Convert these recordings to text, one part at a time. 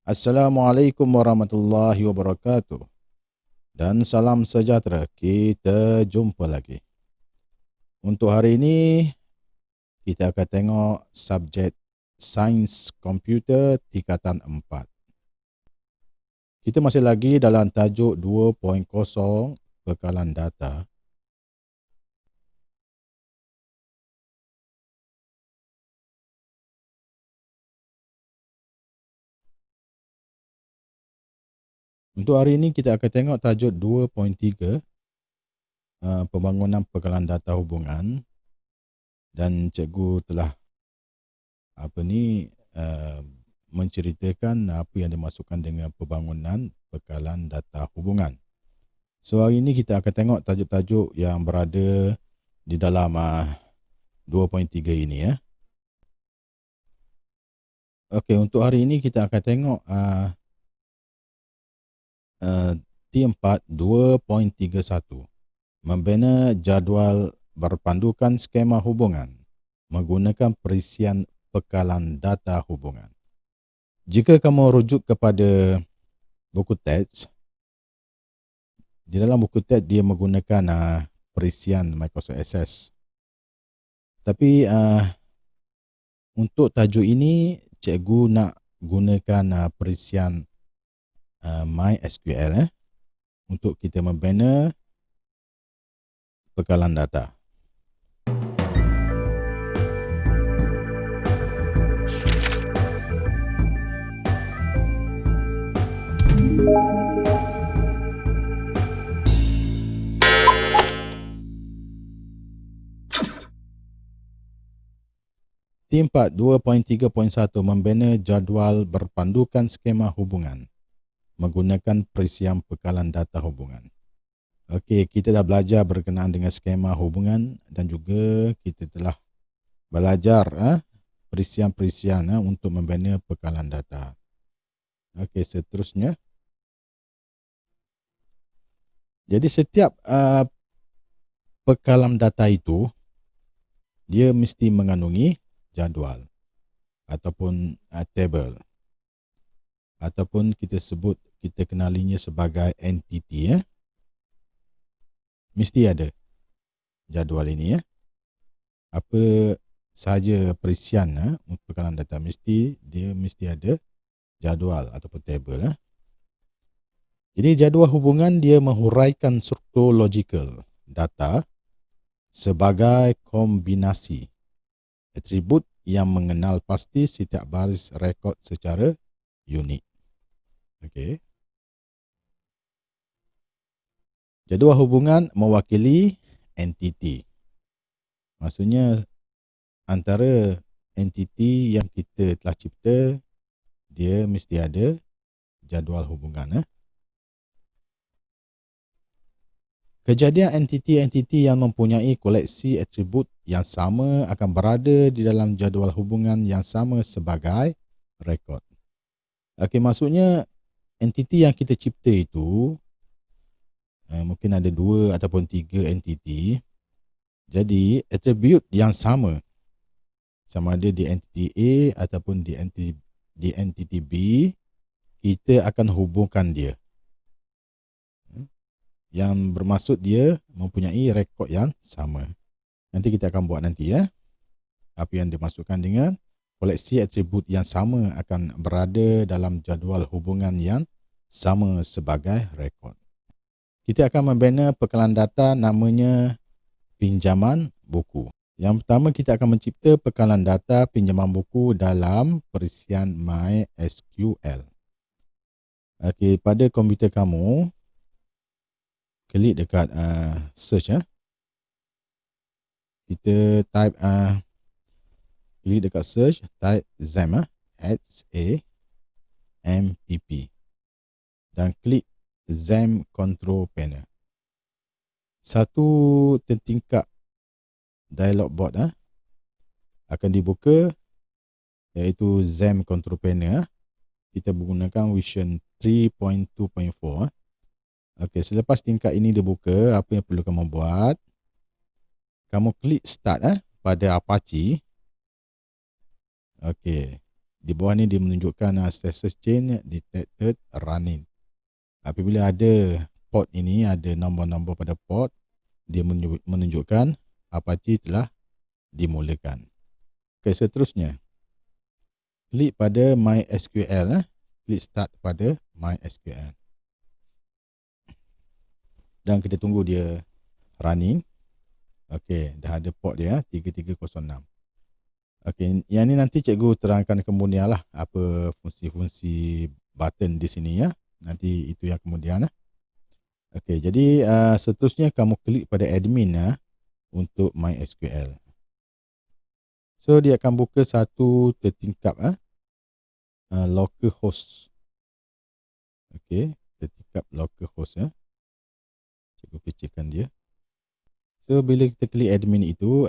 Assalamualaikum warahmatullahi wabarakatuh. Dan salam sejahtera. Kita jumpa lagi. Untuk hari ini, kita akan tengok subjek Sains Komputer Tingkatan 4. Kita masih lagi dalam tajuk 2.0 Bekalan Data. Untuk hari ini, kita akan tengok tajuk 2.3 Pembangunan Bekalan Data Hubungan. Dan cikgu telah menceritakan apa yang dimasukkan dengan pembangunan bekalan data hubungan. So hari ini kita akan tengok tajuk-tajuk yang berada di dalam 2.3 ini ya. Okey, untuk hari ini kita akan tengok T4 2.31 membina jadual berpandukan skema hubungan menggunakan perisian bekalan data hubungan. Jika kamu rujuk kepada buku teks, di dalam buku teks dia menggunakan perisian Microsoft Access. Tapi untuk tajuk ini, cikgu nak gunakan perisian MySQL untuk kita membina bekalan data. T4 2.3.1 membina jadual berpandukan skema hubungan menggunakan perisian bekalan data hubungan. Okey, kita dah belajar berkenaan dengan skema hubungan dan juga kita telah belajar perisian-perisian untuk membina bekalan data. Okey, seterusnya. Jadi setiap bekalan data itu dia mesti mengandungi jadual ataupun table ataupun kita kenalinya sebagai entiti ya. Mesti ada jadual ini ya. Apa sahaja perisian untuk bekalan data mesti ada jadual ataupun table ya. Jadi jadual hubungan dia menghuraikan struktur logikal data sebagai kombinasi atribut yang mengenal pasti setiap baris rekod secara unik. Okey. Jadual hubungan mewakili entiti. Maksudnya antara entiti yang kita telah cipta, dia mesti ada jadual hubungan. Kejadian entiti-entiti yang mempunyai koleksi atribut yang sama akan berada di dalam jadual hubungan yang sama sebagai rekod. Okey, maksudnya entiti yang kita cipta itu mungkin ada 2 ataupun 3 entiti. Jadi atribut yang sama ada di entiti A ataupun di entiti B, kita akan hubungkan dia. Yang bermaksud dia mempunyai rekod yang sama. Nanti kita akan buat nanti ya. Apa yang dimasukkan dengan koleksi atribut yang sama akan berada dalam jadual hubungan yang sama sebagai rekod. Kita akan membina bekalan data namanya pinjaman buku. Yang pertama kita akan mencipta bekalan data pinjaman buku dalam perisian MySQL. Okey, pada komputer kamu, klik dekat search ya. Kita type klik dekat search, type XAMPP dan klik XAMPP Control Panel. Satu tertingkap dialog box akan dibuka, iaitu XAMPP Control Panel. Kita menggunakan version 3.2.4. Okey, selepas tingkat ini dibuka, apa yang perlu kamu buat? Kamu klik start pada Apache. Okey. Di bawah ni dia menunjukkan status chain detected running. Apabila ada port ini, ada nombor-nombor pada port, dia menunjukkan Apache telah dimulakan. Okey, seterusnya klik pada MySQL. Klik start pada MySQL. Dan kita tunggu dia running. Okey, dah ada port dia 3306. Okey, yang ni nanti cikgu terangkan kemudian lah apa fungsi-fungsi button di sini ya. Nanti itu yang kemudian. Okey, jadi seterusnya kamu klik pada admin untuk MySQL. So dia akan buka satu tertingkap localhost. Okey, tertingkap localhost ya. Cikgu kecilkan dia. So bila kita klik admin itu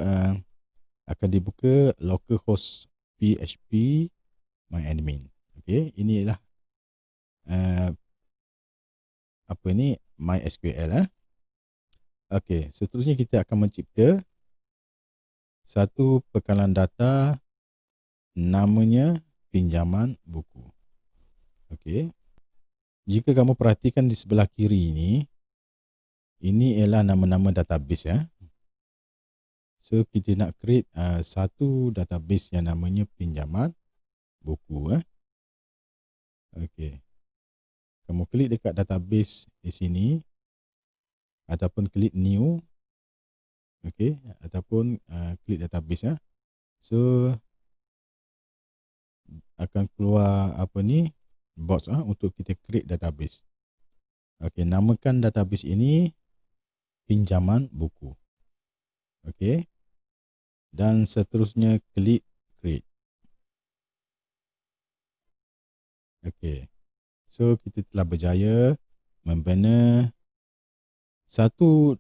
akan dibuka localhost PHP myadmin. Okey, inilah apa ni MySQL. Okey, seterusnya kita akan mencipta satu bekalan data namanya pinjaman buku. Okey. Jika kamu perhatikan di sebelah kiri ini ialah nama-nama database ya. So kita nak create satu database yang namanya pinjaman buku. Okey. Kamu klik dekat database di sini ataupun klik new. Okey, ataupun klik database ya. So akan keluar apa ni box untuk kita create database. Okey, namakan database ini pinjaman buku. Okey. Dan seterusnya klik create. Okey. So kita telah berjaya membina satu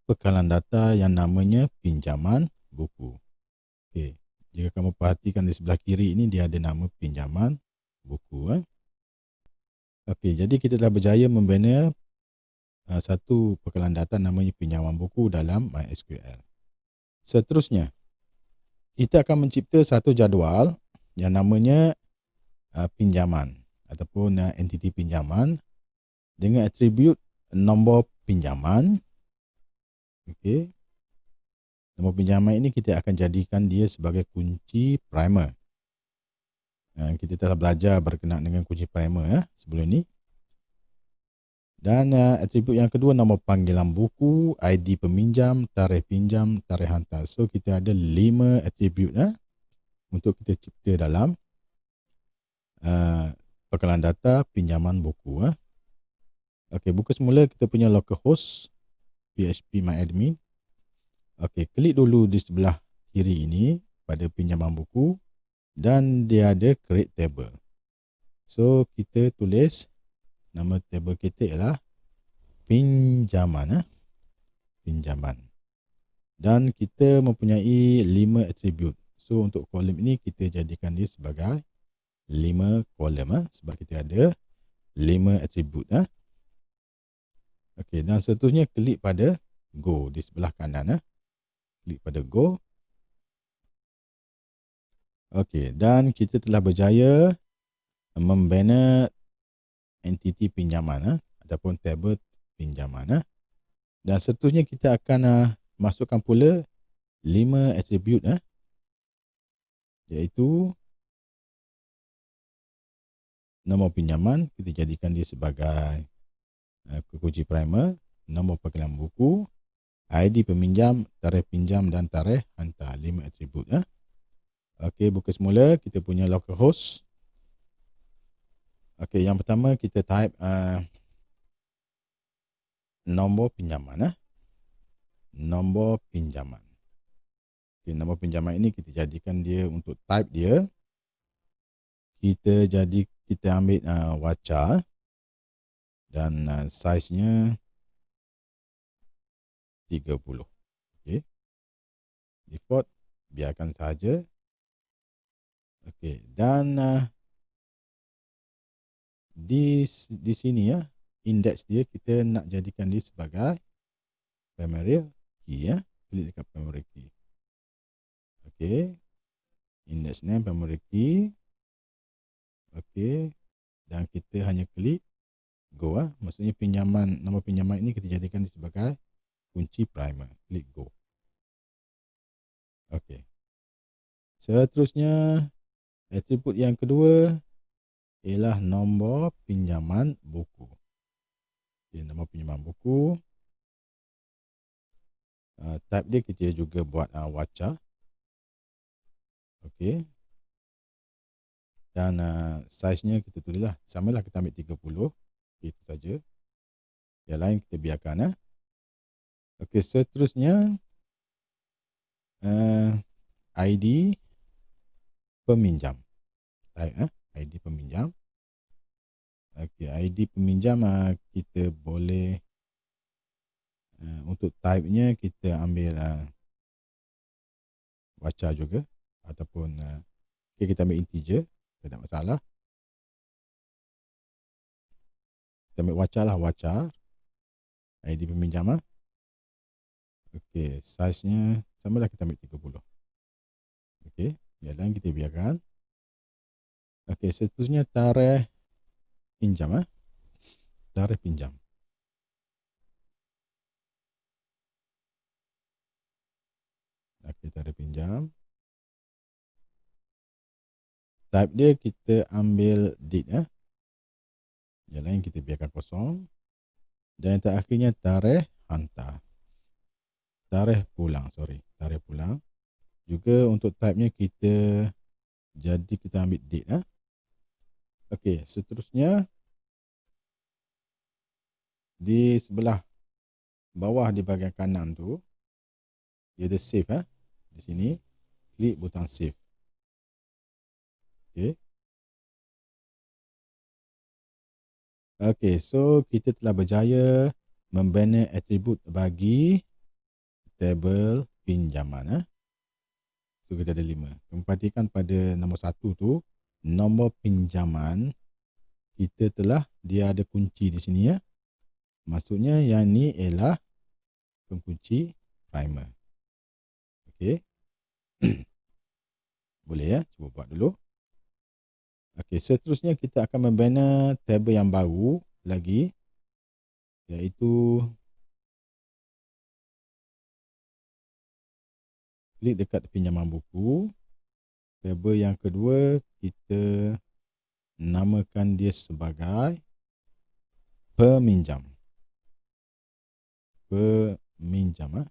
bekalan data yang namanya pinjaman buku. Okey. Jika kamu perhatikan di sebelah kiri ini dia ada nama pinjaman buku. Okey, jadi kita telah berjaya membina satu bekalan data namanya pinjaman buku dalam MySQL. Seterusnya, kita akan mencipta satu jadual yang namanya pinjaman ataupun entiti pinjaman dengan atribut nombor pinjaman. Okey. Nombor pinjaman ini kita akan jadikan dia sebagai kunci primer. Kita telah belajar berkenaan dengan kunci primer sebelum ini. Dan atribut yang kedua nombor panggilan buku, ID peminjam, tarikh pinjam, tarikh hantar. So kita ada 5 atribut untuk kita cipta dalam bekalan data pinjaman buku. Okey, buka semula kita punya localhost PHP myadmin. Okey, klik dulu di sebelah kiri ini pada pinjaman buku dan dia ada create table. So kita tulis nama table kita ialah pinjaman. Pinjaman. Dan kita mempunyai 5 atribut. So untuk kolom ini kita jadikan dia sebagai 5 kolom sebab kita ada 5 atribut. Okey, dan seterusnya klik pada go di sebelah kanan. Klik pada go. Okey, dan kita telah berjaya membina entiti pinjaman ataupun table pinjaman. Dan seterusnya kita akan masukkan pula 5 atribut iaitu nombor pinjaman, kita jadikan dia sebagai kunci primer, nombor panggilan buku, ID peminjam, tarikh pinjam dan tarikh hantar. 5 atribut. Okey, buka semula kita punya localhost. Okey, yang pertama kita type nombor pinjaman. Nombor pinjaman. Okey, nombor pinjaman ini kita jadikan dia untuk type dia. Kita ambil warca dan saiznya 30. Okey. Default biarkan saja. Okey, dan di sini indeks dia kita nak jadikan dia sebagai primary key. Klik dekat primary key. Okey. Index name primary key. Okey, dan kita hanya klik go. Maksudnya nama pinjaman ini kita jadikan sebagai kunci primer. Klik go. Okey. Seterusnya, atribut yang kedua ialah nombor pinjaman buku. Okay, nombor pinjaman buku. Type dia kita juga buat waca. Okey. Dan saiznya kita tulislah. Samalah, kita ambil 30. Itu saja. Yang lain kita biarkan. Okey, seterusnya ID peminjam. Type ID peminjam. Okey, ID peminjam kita boleh untuk type-nya kita ambil waca juga ataupun okay, kita ambil integer, tak ada masalah. Kita ambil waca lah, waca ID peminjam. Okey, saiznya samalah, kita ambil 30. Okey, yang lain kita biarkan. Okey, seterusnya tarikh pinjam. Tarikh pinjam. Okey, tarikh pinjam. Type dia kita ambil date. Yang lain kita biarkan kosong. Dan yang terakhirnya tarikh hantar. Tarikh pulang, tarikh pulang. Juga untuk type-nya kita ambil date. Okey, seterusnya di sebelah bawah di bahagian kanan tu dia ada save. Di sini klik butang save. Okey. Okey, so kita telah berjaya membina atribut bagi tabel pinjaman. So kita ada 5. Kamu perhatikan pada nombor 1 tu, nombor pinjaman kita dia ada kunci di sini. Maksudnya yang ni ialah pengunci primer. Okey. Boleh cuba buat dulu. Okey, seterusnya kita akan membina tabel yang baru lagi, iaitu klik dekat pinjaman buku. Tabel yang kedua kita namakan dia sebagai peminjam. Peminjam.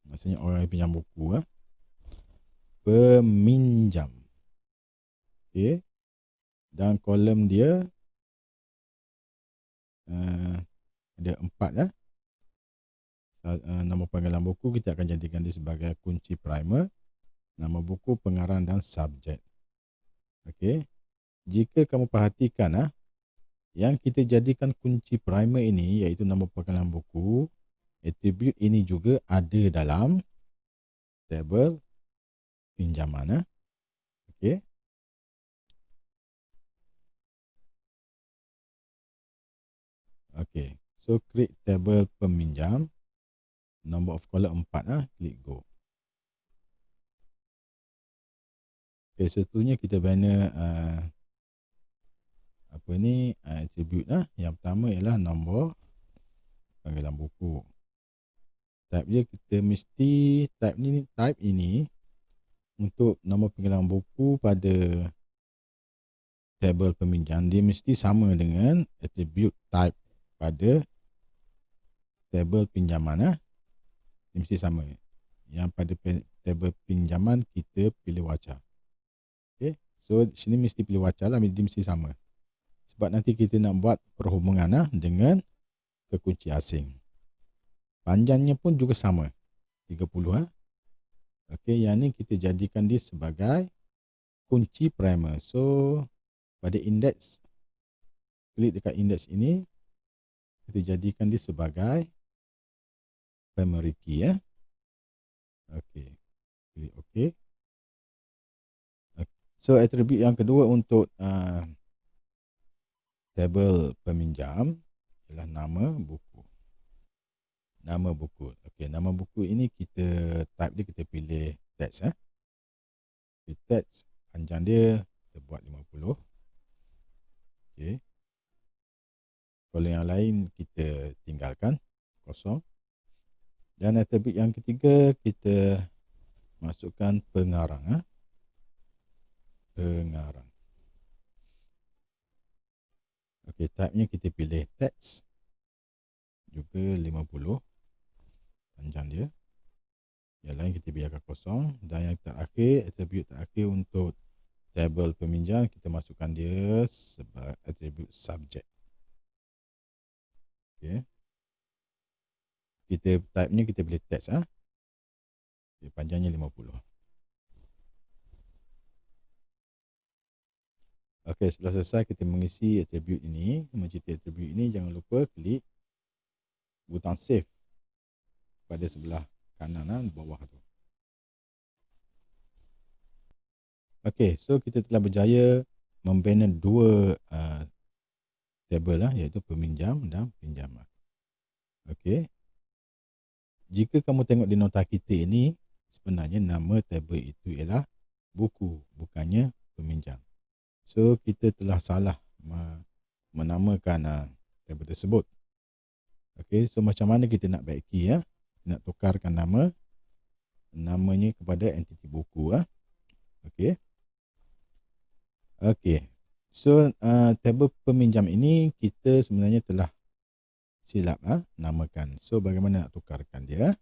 Maksudnya orang yang pinjam buku. Peminjam. Okey. Dan kolom dia ada 4. Nama panggilan buku kita akan jadikan dia sebagai kunci primer. Nama buku, pengarang dan subjek. Okey. Jika kamu perhatikan yang kita jadikan kunci primer ini, iaitu nama panggilan buku, atribut ini juga ada dalam tabel pinjaman. Okey. Okey. So create tabel peminjam. Number of column 4. Klik go. Okey, seterusnya kita bina atribut. Yang pertama ialah nombor panggilan buku. Type dia kita mesti type ini untuk nombor panggilan buku pada tabel peminjam, dia mesti sama dengan atribut type pada tabel pinjaman. Dia mesti sama. Yang pada tabel pinjaman kita pilih waca. Okay. So sini mesti pilih waca lah, dia mesti sama. Sebab nanti kita nak buat perhubungan dengan kekunci asing. Panjangnya pun juga sama, 30. Okey, yang ni kita jadikan dia sebagai kunci primer. So pada indeks, klik dekat indeks ini, kita jadikan dia sebagai primary key. Okey, klik OK. So atribut yang kedua untuk tabel peminjam ialah nama buku. Nama buku. Okey, nama buku ini kita type dia, kita pilih teks. Okay, text panjang dia kita buat 50. Okay. Kalau yang lain kita tinggalkan kosong. Dan attribute yang ketiga kita masukkan pengarang. Pengarang. Okay, type-nya kita pilih text. Juga 50 panjang dia. Yang lain kita biarkan kosong. Dan yang terakhir, attribute terakhir untuk table peminjam, kita masukkan dia sebagai attribute subject. Okay. Kita type-nya kita pilih text. Okay, panjangnya 50. Okey, setelah selesai kita mengisi attribute ini, mencetak attribute ini, jangan lupa klik butang save pada sebelah kanan bawah tu. Okey, so kita telah berjaya membina dua table iaitu peminjam dan pinjaman. Okey. Jika kamu tengok di nota kita ini, sebenarnya nama table itu ialah buku, bukannya peminjam. So kita telah salah menamakan table tersebut. Okey, so macam mana kita nak baiki nak tukarkan namanya kepada entiti buku Okey. Okey. So table peminjam ini kita sebenarnya telah silap namakan. So bagaimana nak tukarkan dia?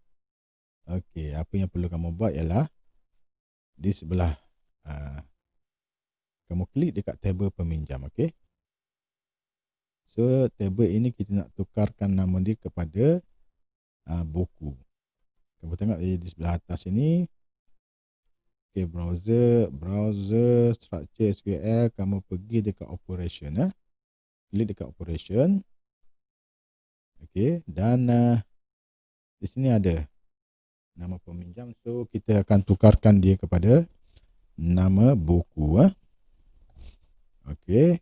Okey, apa yang perlu kamu buat ialah di sebelah kamu klik dekat table peminjam, okey? So table ini kita nak tukarkan nama dia kepada buku. Kamu tengok di sebelah atas ini. Okay, browser structure SQL, kamu pergi dekat operation klik dekat operation. Okay, dan di sini ada nama peminjam, so kita akan tukarkan dia kepada nama buku Okay.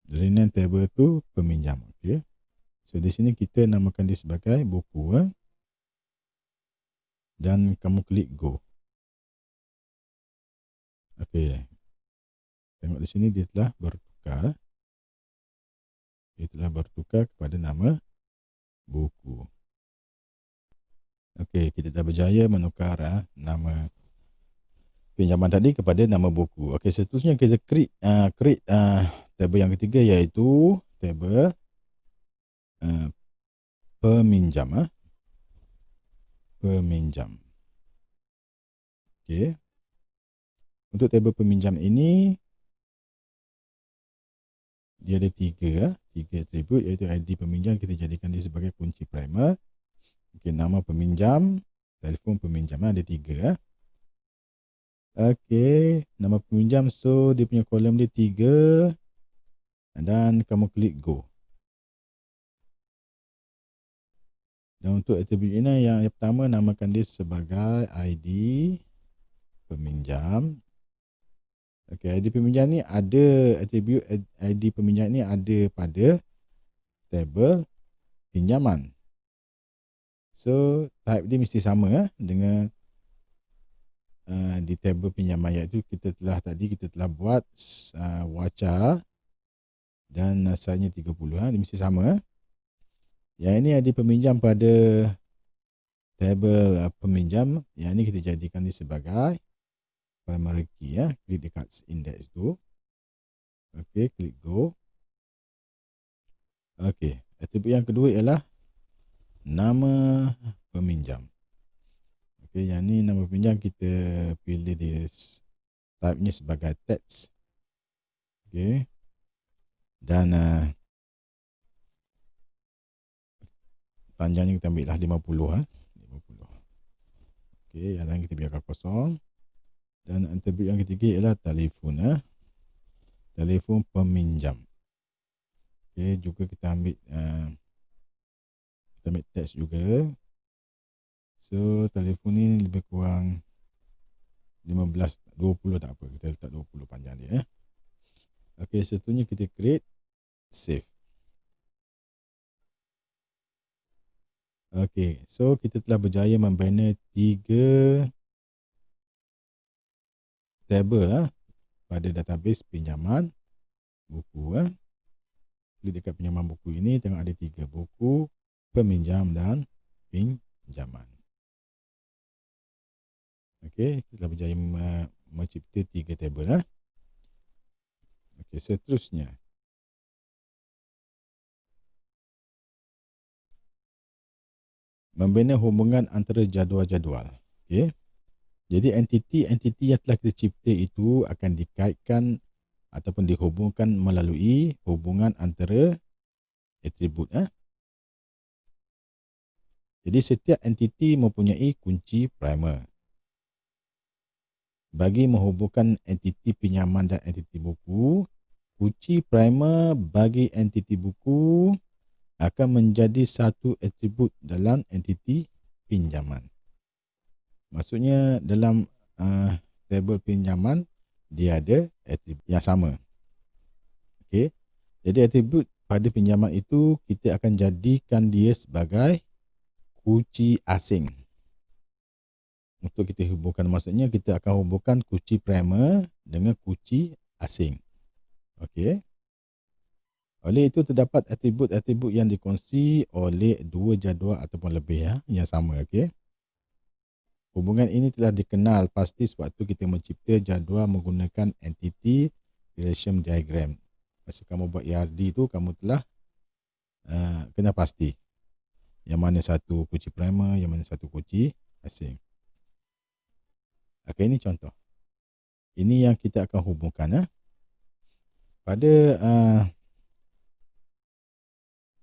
Jadi name table tu peminjam. Okay. So di sini kita namakan dia sebagai buku dan kamu klik go. Okey. Tengok di sini dia telah bertukar. Dia telah bertukar kepada nama buku. Okey, kita dah berjaya menukar nama pinjaman tadi kepada nama buku. Okey, seterusnya kita create table yang ketiga iaitu table peminjam. Peminjam. Okey. Untuk table peminjam ini dia ada tiga atribut iaitu ID peminjam, kita jadikan dia sebagai kunci primer. Okey, nama peminjam, telefon peminjam ada tiga. Okey, nama peminjam, so dia punya kolom dia 3 dan kamu klik go. Dan untuk atribut ini yang pertama namakan dia sebagai ID peminjam. Okey, ID peminjam ni ada atribut ID peminjam ni ada pada table pinjaman. So type dia mesti sama dengan di table pinjaman, iaitu kita telah buat waca dan asalnya 30 dia mesti sama. Yang ini ID peminjam pada table peminjam, yang ini kita jadikan dia sebagai primary key klik dekat index tu. Okey, klik go. Okey, atribut yang kedua ialah nama peminjam. Okey, yang ni nama peminjam kita pilih dia type-nya sebagai text. Okey. Dan panjangnya kita ambil lah 50 50. Okey, yang lain kita biarkan kosong. Dan atribut yang ketiga ialah telefon telefon peminjam. Okey, juga kita ambil teks juga. So telefon ni lebih kurang 15 20 tak apa, kita letak 20 panjang dia Okey, seterusnya kita create save. Okey, so kita telah berjaya membina 3 table pada database pinjaman buku. Klik dekat pinjaman buku ini, tengok ada 3 buku, peminjam dan pinjaman. Okey, kita telah berjaya mencipta 3 table. Okey, seterusnya membina hubungan antara jadual-jadual. Okey. Jadi entiti yang telah kita cipta itu akan dikaitkan ataupun dihubungkan melalui hubungan antara atribut. Jadi setiap entiti mempunyai kunci primer. Bagi menghubungkan entiti pinjaman dan entiti buku, kunci primer bagi entiti buku akan menjadi satu atribut dalam entiti pinjaman. Maksudnya dalam tabel pinjaman dia ada atribut yang sama. Okey. Jadi atribut pada pinjaman itu kita akan jadikan dia sebagai kunci asing. Untuk kita hubungkan, maksudnya kita akan hubungkan kunci primer dengan kunci asing. Okey. Oleh itu terdapat atribut-atribut yang dikongsi oleh 2 jadual ataupun lebih yang sama. Okey. Hubungan ini telah dikenal pasti sewaktu kita mencipta jadual menggunakan entity relation diagram. Masa kamu buat ERD tu, kamu telah kena pasti yang mana satu kunci primer, yang mana satu kunci asing. Okey, ini contoh. Ini yang kita akan hubungkan. Pada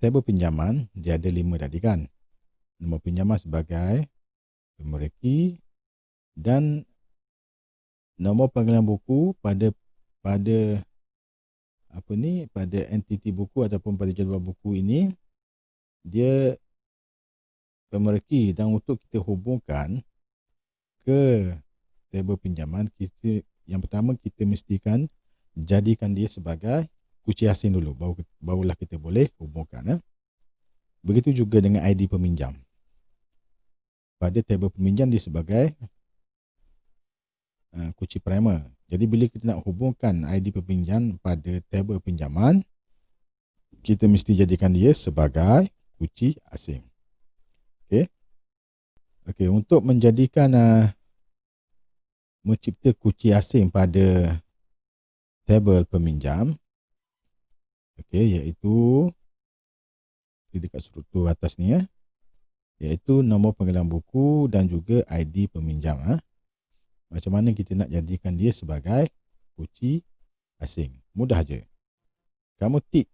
tabel pinjaman, dia ada 5 tadi kan. Nombor pinjaman sebagai pemeriki dan nombor panggilan buku pada pada entiti buku ataupun pada jadual buku ini dia pemeriki, dan untuk kita hubungkan ke tabel pinjaman, yang pertama kita mestikan jadikan dia sebagai kunci asing dulu, barulah kita boleh hubungkan. Begitu juga dengan ID peminjam. Pada tabel peminjam dia sebagai kunci primer. Jadi bila kita nak hubungkan ID peminjam pada tabel pinjaman, kita mesti jadikan dia sebagai kunci asing. Okey. Okey, untuk menjadikan mencipta kunci asing pada tabel peminjam, okey, iaitu di dekat struktur atas ni iaitu nombor panggilan buku dan juga ID peminjam. Macam mana kita nak jadikan dia sebagai kunci asing? Mudah je. Kamu tik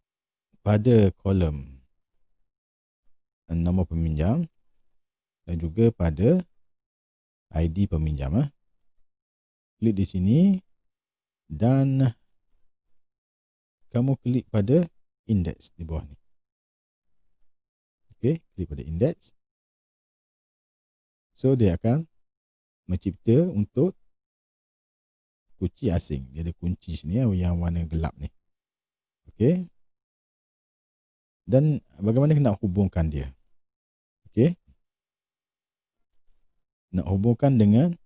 pada kolom nombor peminjam dan juga pada ID peminjam. Klik di sini dan kamu klik pada index di bawah ni. Okey, klik pada index. So dia akan mencipta untuk kunci asing. Dia ada kunci sini yang warna gelap ni. Okey. Dan bagaimana kita nak hubungkan dia? Okey. Nak hubungkan dengan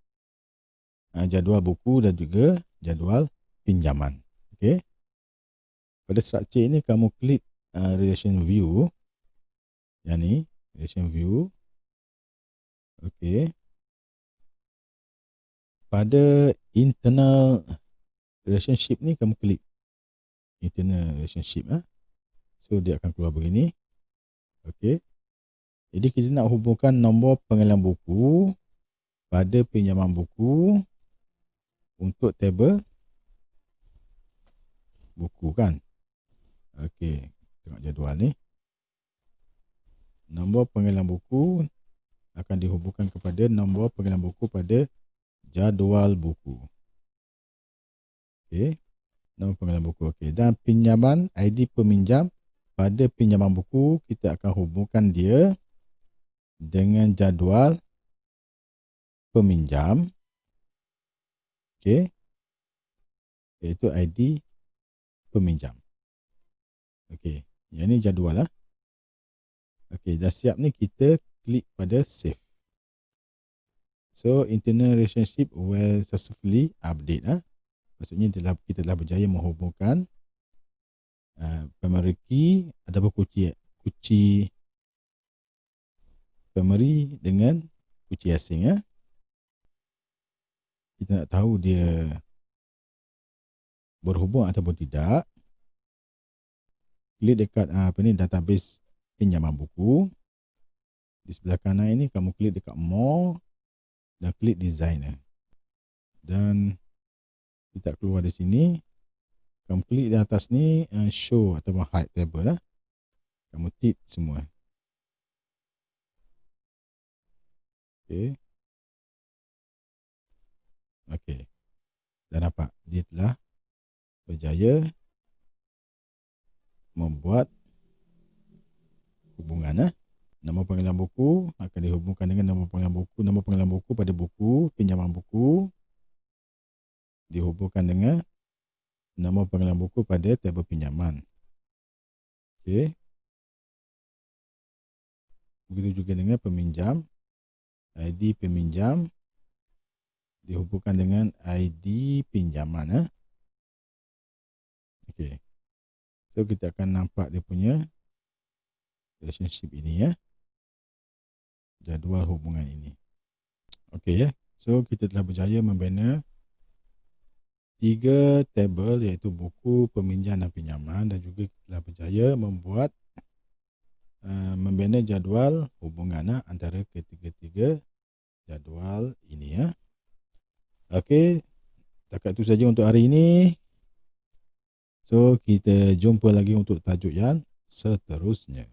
jadual buku dan juga jadual pinjaman. Okey. Pada struktur ini kamu klik relation view. Yang ni, relation view. Okey. Pada internal relationship ni kamu klik internal relationship. So dia akan keluar begini. Okey. Jadi kita nak hubungkan nombor panggilan buku pada pinjaman buku untuk tabel buku kan. Okey, tengok jadual ni. Nombor panggilan buku akan dihubungkan kepada nombor panggilan buku pada jadual buku. Okey, nombor panggilan buku. Okey, dan pinjaman ID peminjam pada pinjaman buku kita akan hubungkan dia dengan jadual peminjam. Okey, iaitu ID peminjam. Okey, yang ni jadual lah. Okey, dah siap ni, kita klik pada save. So internal relationship were successfully update. Maksudnya kita telah berjaya menghubungkan pemeriki ataupun kuci pemeri dengan kuci asing. Kita nak tahu dia berhubung ataupun tidak. Klik dekat database pinjaman buku. Di sebelah kanan ini kamu klik dekat more dan klik designer. Dan kita keluar di sini. Kamu klik di atas ni show ataupun hide table. Kamu tick semua. Okey. Okey. Dan nampak dia telah berjaya membuat hubungan. Nama panggilan buku akan dihubungkan dengan nama panggilan buku. Nama panggilan buku pada buku pinjaman buku dihubungkan dengan nama panggilan buku pada tabel pinjaman. Okey. Begitu juga dengan peminjam. ID peminjam dihubungkan dengan ID pinjaman. Okey. So kita akan nampak dia punya relationship ini jadual hubungan ini. Okey So kita telah berjaya membina 3 tabel iaitu buku, peminjam dan pinjaman, dan juga kita telah berjaya membuat membina jadual hubungan antara ketiga-tiga jadual ini Okey, setakat itu saja untuk hari ini. So kita jumpa lagi untuk tajuk yang seterusnya.